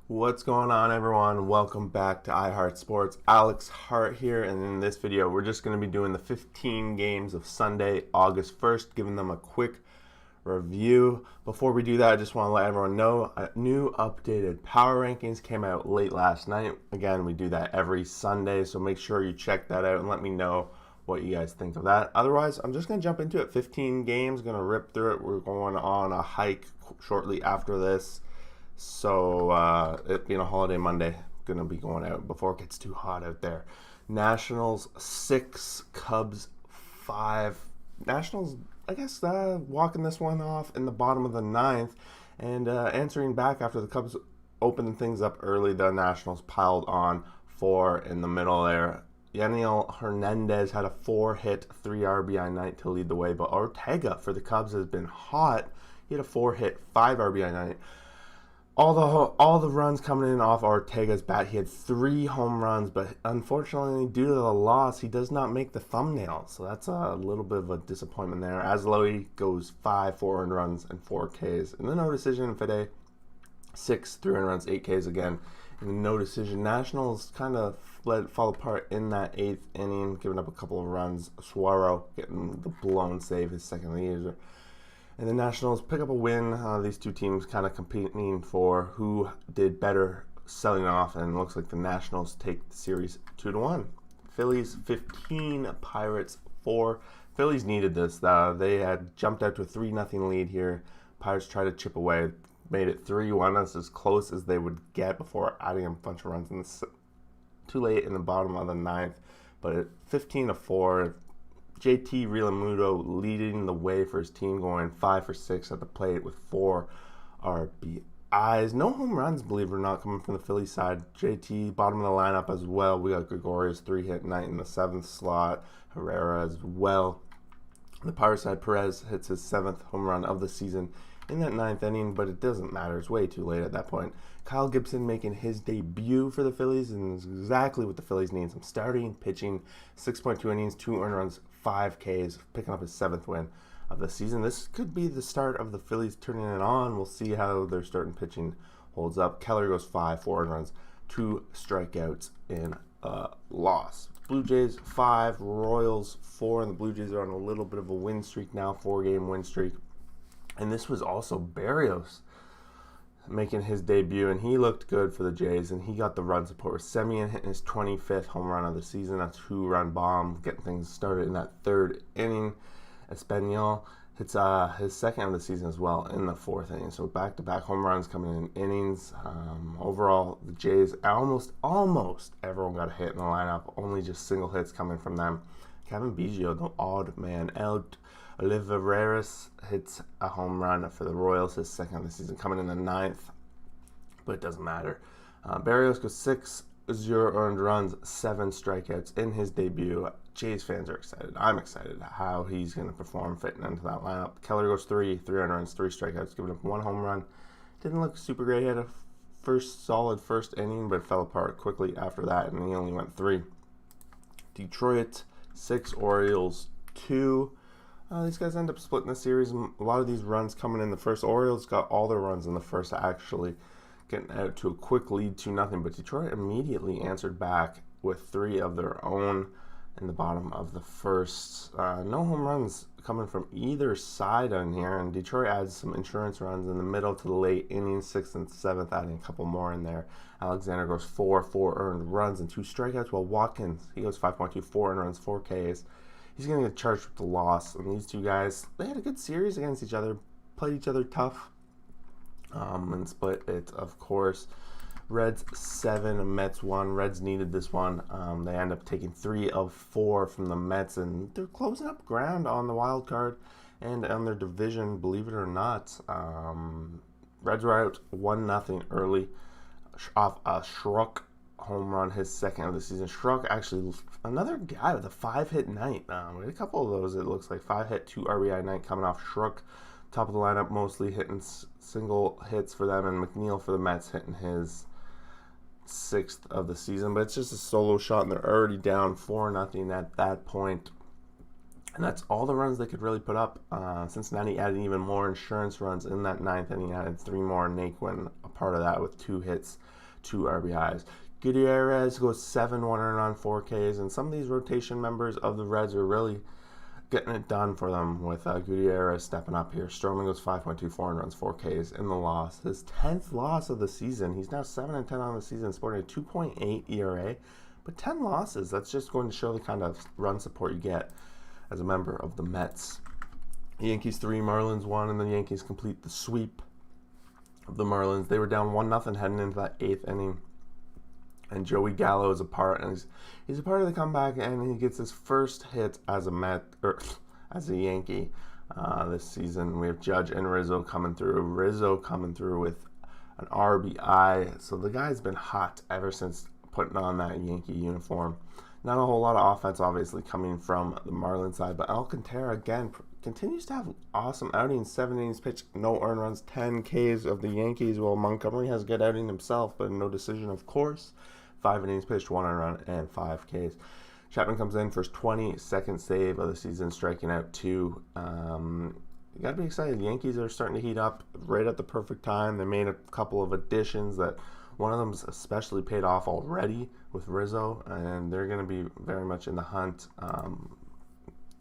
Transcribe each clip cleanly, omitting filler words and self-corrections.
What's going on, everyone? Welcome back to iHeart Sports. Alex Hart here, and in this video we're just going to be doing the 15 games of Sunday, August 1st, giving them a quick review. Before we do that, I just want to let everyone know new updated power rankings came out late last night. Again, we do that every Sunday, so make sure you check that out and let me know what you guys think of that. Otherwise, I'm just going to jump into it. 15 games, going to rip through it. We're going on a hike shortly after this. So it being a holiday Monday, gonna be going out before it gets too hot out there. Nationals 6, Cubs 5. Nationals, I guess, walking this one off in the bottom of the ninth, and answering back after the Cubs opened things up early. The Nationals piled on 4 in the middle there. Yaniel Hernandez had a 4-hit, 3 RBI night to lead the way, but Ortega for the Cubs has been hot. He had a 4-hit, 5 RBI night. All the runs coming in off Ortega's bat. He had 3 home runs, but unfortunately, due to the loss, he does not make the thumbnail. So that's a little bit of a disappointment there. Aslowy goes 5 4 runs and 4 Ks. And the no decision, Fede 6 3 runs, 8 Ks again. And the no decision, Nationals kind of let it fall apart in that 8th inning, giving up a couple of runs. Suaro getting the blown save, his second of the year. And the Nationals pick up a win. These two teams kind of competing for who did better selling off, and it looks like the Nationals take the series 2-1. Phillies 15, Pirates 4. Phillies needed this. They had jumped out to a 3-0 lead here. Pirates tried to chip away, made it 3-1. That's as close as they would get before adding a bunch of runs too late in the bottom of the ninth. But at 15-4. JT Realmuto leading the way for his team, going 5 for 6 at the plate with 4 RBIs. No home runs, believe it or not, coming from the Phillies side. JT, bottom of the lineup as well. We got Gregorius, 3-hit night in the 7th slot. Herrera as well. On the Pirates side, Perez hits his 7th home run of the season in that 9th inning, but it doesn't matter. It's way too late at that point. Kyle Gibson making his debut for the Phillies, and is exactly what the Phillies need. Some starting pitching, 6.2 innings, 2 earned runs, 5 Ks, picking up his 7th win of the season. This could be the start of the Phillies turning it on. We'll see how their starting pitching holds up. Keller goes 5, 4 earned runs, 2 strikeouts in a loss. Blue Jays 5, Royals 4, and the Blue Jays are on a little bit of a win streak now, 4-game win streak. And this was also Berrios making his debut, and he looked good for the Jays, and he got the run support with Semien hitting his 25th home run of the season. A 2-run bomb, getting things started in that 3rd inning. Espanol hits his 2nd of the season as well in the 4th inning. So back-to-back home runs coming in innings. Overall, the Jays, almost everyone got a hit in the lineup. Only just single hits coming from them. Kevin Biggio, the odd man out. Olivares hits a home run for the Royals, his 2nd of the season, coming in the 9th, but it doesn't matter. Berrios goes 6 0 earned runs, 7 strikeouts in his debut. Jays fans are excited. I'm excited how he's going to perform fitting into that lineup. Keller goes 3 earned runs, 3 strikeouts, giving up 1 home run. Didn't look super great. He had a solid first inning, but fell apart quickly after that, and he only went 3. Detroit 6, Orioles 2. These guys end up splitting the series. A lot of these runs coming in the first. Orioles got all their runs in the first, actually getting out to a quick lead, 2-0. But Detroit immediately answered back with 3 of their own in the bottom of the first. No home runs coming from either side on here, and Detroit adds some insurance runs in the middle to the late innings, 6th and 7th, adding a couple more in there. Alexander goes 4 earned runs and 2 strikeouts, while Watkins, he goes 5.2, 4 earned runs, 4 Ks. He's going to get charged with the loss. And these two guys, they had a good series against each other, played each other tough, and split it, of course. Reds 7, Mets 1. Reds needed this one. They end up taking 3 of 4 from the Mets, and they're closing up ground on the wild card and on their division, believe it or not. Reds were out 1-0 early off a Schrock home run, his 2nd of the season. Schrock, actually another guy with a 5-hit night. We had a couple of those, it looks like. 5-hit, 2 RBI night coming off Schrock. Top of the lineup, mostly hitting single hits for them, and McNeil for the Mets hitting his 6th of the season. But it's just a solo shot, and they're already down 4-0 at that point. And that's all the runs they could really put up. Cincinnati added even more insurance runs in that ninth inning, added 3 more. Naquin, a part of that with 2 hits, 2 RBIs. Gutierrez goes 7 1-run 4Ks, and some of these rotation members of the Reds are really getting it done for them with Gutierrez stepping up here. Stroman goes 5.2 4-runs 4Ks in the loss. His 10th loss of the season. He's now 7-10 on the season, sporting a 2.8 ERA. But 10 losses, that's just going to show the kind of run support you get as a member of the Mets. The Yankees 3, Marlins 1, and the Yankees complete the sweep of the Marlins. They were down 1-0 heading into that 8th inning. And Joey Gallo is a part, and he's a part of the comeback, and he gets his first hit as a Met, or as a Yankee this season. We have Judge and Rizzo coming through. Rizzo coming through with an RBI. So the guy's been hot ever since putting on that Yankee uniform. Not a whole lot of offense, obviously, coming from the Marlins side, but Alcantara, again, continues to have awesome outings. 7 innings pitched, no earned runs, 10 Ks of the Yankees. Well, Montgomery has a good outing himself, but no decision, of course. 5 innings pitched, 1 earned run, and 5 Ks. Chapman comes in for his 22nd save of the season, striking out 2. You got to be excited. The Yankees are starting to heat up right at the perfect time. They made a couple of additions that one of them's especially paid off already with Rizzo, and they're going to be very much in the hunt,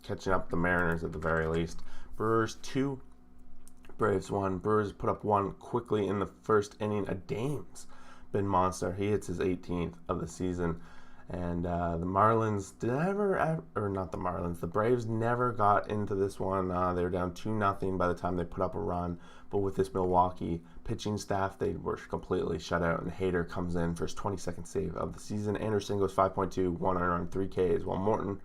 catching up the Mariners at the very least. Brewers 2, Braves 1. Brewers put up 1 quickly in the first inning. A Dame's been monster. He hits his 18th of the season. And the Braves never got into this one. They were down 2-0 by the time they put up a run. But with this Milwaukee pitching staff, they were completely shut out. And Hader comes in for his 22nd save of the season. Anderson goes 5.2, 1 earned run, 3 Ks. While Morton,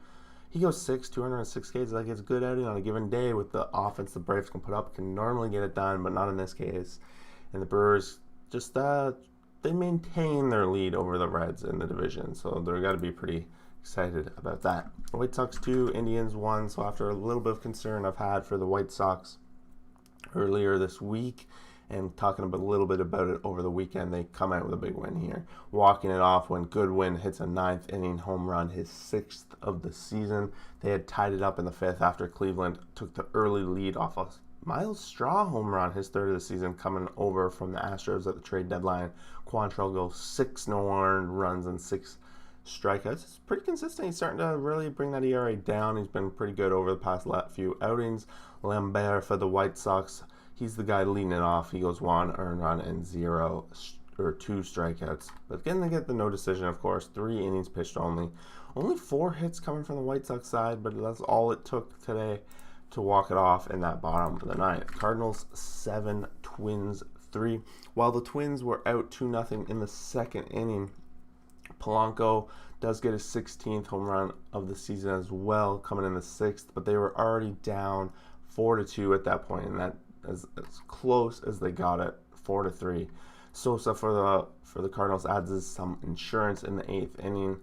he goes 6, 206 Ks. Like, it's good outing on a given day with the offense the Braves can put up. Can normally get it done, but not in this case. And the Brewers just they maintain their lead over the Reds in the division, so they've got to be pretty excited about that. The White Sox 2, Indians 1. So after a little bit of concern I've had for the White Sox earlier this week and talking a little bit about it over the weekend, they come out with a big win here, walking it off when Goodwin hits a 9th inning home run, his 6th of the season. They had tied it up in the 5th after Cleveland took the early lead off a Miles Straw home run, his 3rd of the season, coming over from the Astros at the trade deadline. Quantrill goes 6 no-earned runs and 6 strikeouts. It's pretty consistent. He's starting to really bring that ERA down. He's been pretty good over the past few outings. Lambert for the White Sox, he's the guy leading it off. He goes 1 earned run and 2 strikeouts. But again, they get the no decision, of course. 3 innings pitched only. Only 4 hits coming from the White Sox side, but that's all it took today to walk it off in that bottom of the 9th. Cardinals 7, Twins 3. While the Twins were out 2-0 in the 2nd inning, Polanco does get his 16th home run of the season as well, coming in the 6th, but they were already down 4-2 at that point, and that is as close as they got it, 4-3. Sosa for the Cardinals adds some insurance in the 8th inning,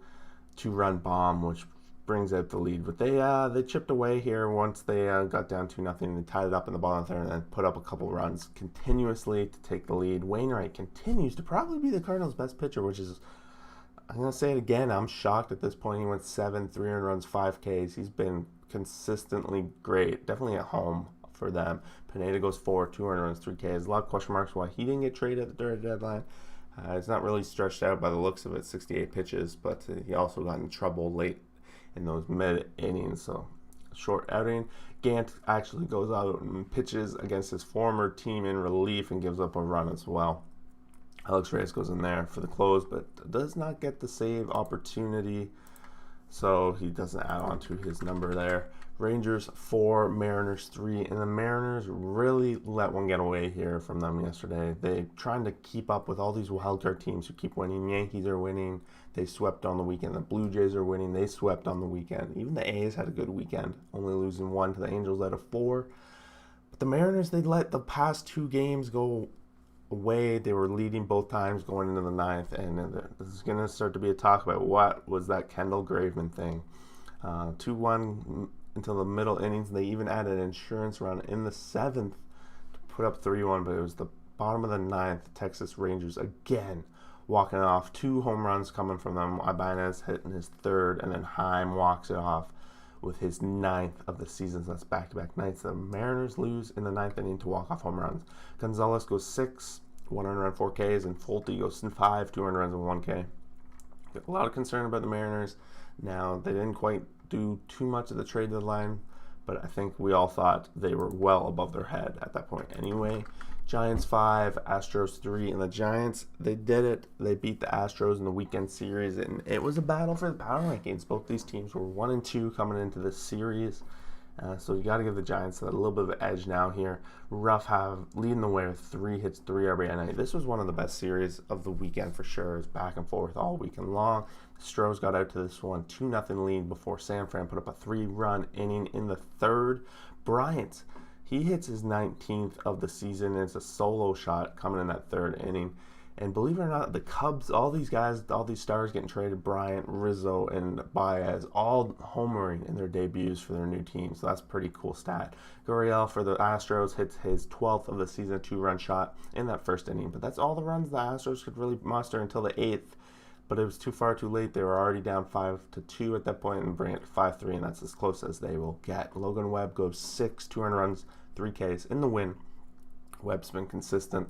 2-run bomb, which brings out the lead. But they chipped away here once they got down 2-0. They tied it up in the bottom of the 3rd and then put up a couple runs continuously to take the lead. Wainwright continues to probably be the Cardinals' best pitcher, which is, I'm going to say it again, I'm shocked at this point. He went 7, 3 earned runs, 5 Ks. He's been consistently great, definitely at home for them. Pineda goes 4, 2 earned runs, 3 Ks. A lot of question marks why he didn't get traded at the third deadline. It's not really stretched out by the looks of it, 68 pitches, but he also got in trouble late in those mid innings, so short outing. Gant actually goes out and pitches against his former team in relief and gives up a run as well. Alex Reyes goes in there for the close, but does not get the save opportunity, so he doesn't add on to his number there. Rangers 4, Mariners 3, and the Mariners really let one get away here from them yesterday. They trying to keep up with all these wildcard teams who keep winning. Yankees are winning. They swept on the weekend. The Blue Jays are winning. They swept on the weekend. Even the A's had a good weekend, only losing 1 to the Angels out of 4. But the Mariners, they let the past 2 games go away. They were leading both times going into the 9th, and this is going to start to be a talk about what was that Kendall Graveman thing. 2-1 until the middle innings. They even added an insurance run in the 7th to put up 3-1, but it was the bottom of the 9th. Texas Rangers again walking it off. 2 home runs coming from them. Ibanez hitting his 3rd, and then Heim walks it off with his 9th of the season. So that's back-to-back nights. The Mariners lose in the 9th inning to walk-off home runs. Gonzalez goes 6, 1 run, 4 Ks, and Fulte goes 5, 2 runs, and 1 K. A lot of concern about the Mariners. Now, they didn't quite do too much of the trade deadline, but I think we all thought they were well above their head at that point anyway. Giants 5, Astros 3, and the Giants, they did it. They beat the Astros in the weekend series, and it was a battle for the power rankings. Both these teams were 1 and 2 coming into this series, so you got to give the Giants a little bit of an edge now here. Ruff have leading the way with 3 hits, 3 RBI night. This was one of the best series of the weekend for sure. It was back and forth all weekend long. The Stros got out to this one 2-0 lead before San Fran put up a 3-run inning in the 3rd. Bryant, he hits his 19th of the season. It's a solo shot coming in that 3rd inning. And believe it or not, the Cubs, all these guys, all these stars getting traded, Bryant, Rizzo, and Baez, all homering in their debuts for their new team. So that's a pretty cool stat. Gurriel for the Astros hits his 12th of the season, 2-run shot in that 1st inning. But that's all the runs the Astros could really muster until the 8th. But it was too far too late. They were already down 5-2 at that point and bring it to 5-3, and that's as close as they will get. Logan Webb goes 6, 2 runs, 3 Ks in the win. Webb's been consistent.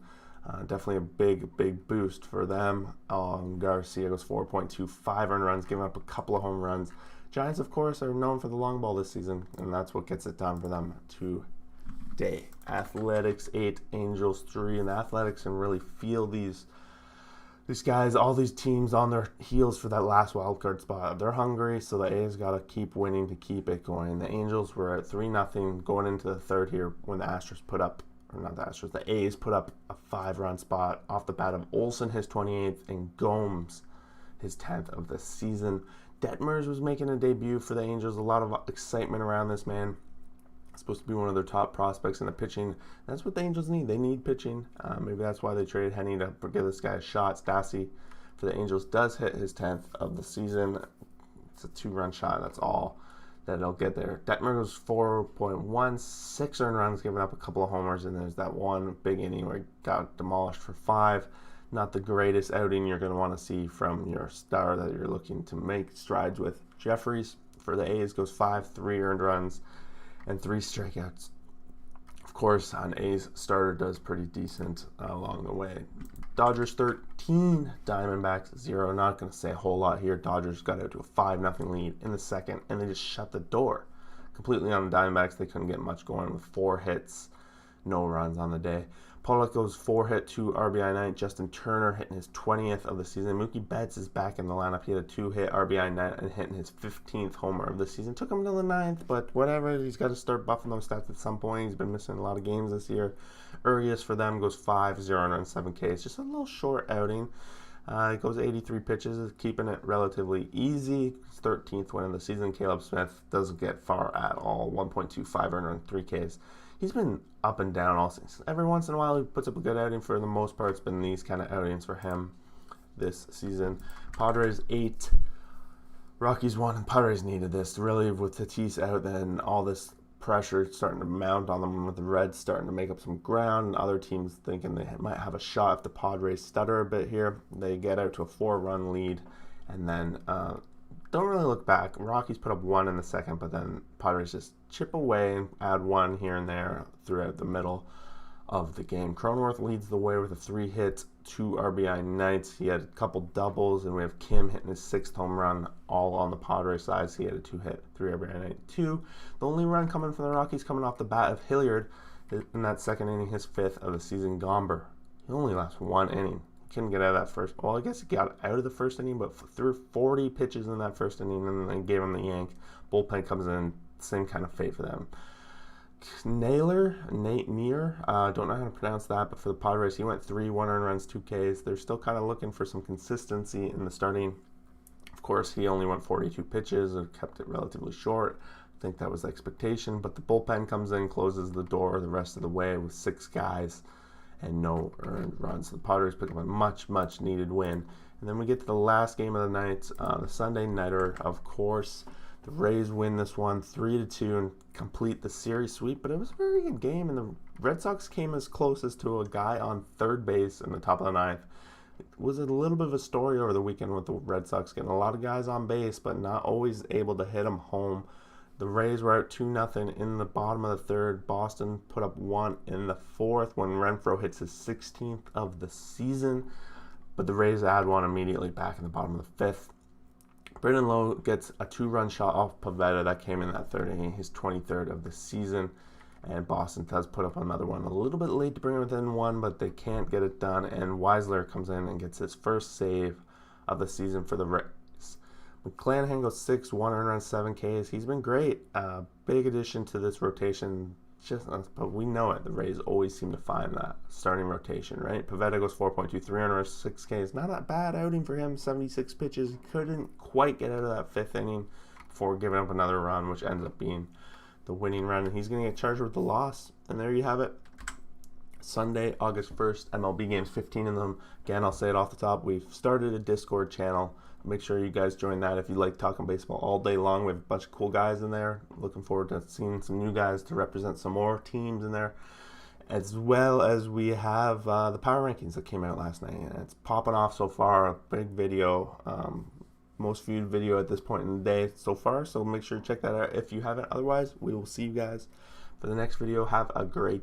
Definitely a big boost for them. Garcia goes 4.2, 5 earned runs, giving up a couple of home runs. Giants, of course, are known for the long ball this season, and that's what gets it done for them today. Athletics 8, Angels 3, and the Athletics can really feel these guys, all these teams on their heels for that last wild card spot. They're hungry, so the A's got to keep winning to keep it going. The Angels were at 3-0 going into the 3rd here when the Astros put up, or not the Astros, the A's put up a 5-run spot off the bat of Olsen, his 28th, and Gomes, his 10th of the season. Detmers was making a debut for the Angels. A lot of excitement around this man. Supposed to be one of their top prospects in the pitching. That's what the Angels need. They need pitching. Maybe that's why they traded Henny to give this guy a shot. Stassi for the Angels does hit his 10th of the season. It's a 2-run shot. That's all that he'll get there. Detmer goes 4.1, 6 earned runs, giving up a couple of homers, and there's that one big inning where he got demolished for 5. Not the greatest outing you're going to want to see from your star that you're looking to make strides with. Jeffries for the A's goes 5, 3 earned runs, and 3 strikeouts. Of course, an A's starter does pretty decent along the way. Dodgers 13, Diamondbacks 0. Not going to say a whole lot here. Dodgers got out to a 5-0 lead in the 2nd, and they just shut the door completely on the Diamondbacks. They couldn't get much going with 4 hits, no runs on the day. Pollock goes 4 hit, 2 RBI night. Justin Turner hitting his 20th of the season. Mookie Betts is back in the lineup. He had a 2-hit RBI night and hitting his 15th homer of the season. Took him to the 9th, but whatever. He's got to start buffing those stats at some point. He's been missing a lot of games this year. Urias for them goes 5, 0 and 7 Ks. Just a little short outing. It goes 83 pitches, keeping it relatively easy. His 13th win of the season. Caleb Smith doesn't get far at all. 1.25 earned on 3 Ks. He's been up and down all season. Every once in a while, he puts up a good outing. For the most part, it's been these kind of outings for him this season. Padres 8, Rockies 1, and Padres needed this. Really, with Tatis out, then all this pressure starting to mount on them, with the Reds starting to make up some ground, and other teams thinking they might have a shot if the Padres stutter a bit here. They get out to a 4-run lead, and then don't really look back. Rockies put up 1 in the 2nd, but then Padres just chip away and add 1 here and there throughout the middle of the game. Cronenworth leads the way with a 3-hit, 2 RBI nights. He had a couple doubles, and we have Kim hitting his 6th home run, all on the Padres side. So he had a 2-hit, 3 RBI night, 2. The only run coming from the Rockies coming off the bat of Hilliard in that 2nd inning, his 5th of the season. Gomber, he only lasts 1 inning. Couldn't get out of that first. Well, I guess he got out of the 1st inning, but threw 40 pitches in that 1st inning, and then gave him the yank. Bullpen comes in, same kind of fate for them. Nate Neer, don't know how to pronounce that, but for the Padres, he went 3, 1 earned runs, 2 Ks. They're still kind of looking for some consistency in the starting. Of course, he only went 42 pitches and kept it relatively short. I think that was the expectation, but the bullpen comes in, closes the door the rest of the way with 6 guys and no earned runs. So the Padres pick up a much needed win. And then we get to the last game of the night, the Sunday nighter, of course. The Rays win this one 3-2 and complete the series sweep, but it was a very good game, and the Red Sox came as close as to a guy on 3rd base in the top of the 9th. It was a little bit of a story over the weekend with the Red Sox getting a lot of guys on base, but not always able to hit them home. The Rays were out 2-0 in the bottom of the third. Boston put up 1 in the fourth when Renfroe hits his 16th of the season. But the Rays add one immediately back in the bottom of the fifth. Brendan Lowe gets a 2-run shot off Pivetta that came in that third inning, his 23rd of the season. And Boston does put up another one. A little bit late to bring it within one, but they can't get it done. And Weisler comes in and gets his first save of the season for the Rays. McClanahan goes 6, 1 run, 7 Ks. He's been great. Big addition to this rotation. But we know it. The Rays always seem to find that starting rotation, right? Pivetta goes 4.2, 3 runs, 6 Ks. Not a bad outing for him. 76 pitches. He couldn't quite get out of that fifth inning before giving up another run, which ends up being the winning run. And he's going to get charged with the loss. And there you have it. Sunday, August 1st, MLB games, 15 of them. Again, I'll say it off the top. We've started a Discord channel. Make sure you guys join that if you like talking baseball all day long. We have a bunch of cool guys in there. Looking forward to seeing some new guys to represent some more teams in there. As well as we have the power rankings that came out last night. And it's popping off so far. A big video. Most viewed video at this point in the day so far. So make sure you check that out if you haven't. Otherwise, we will see you guys for the next video. Have a great day.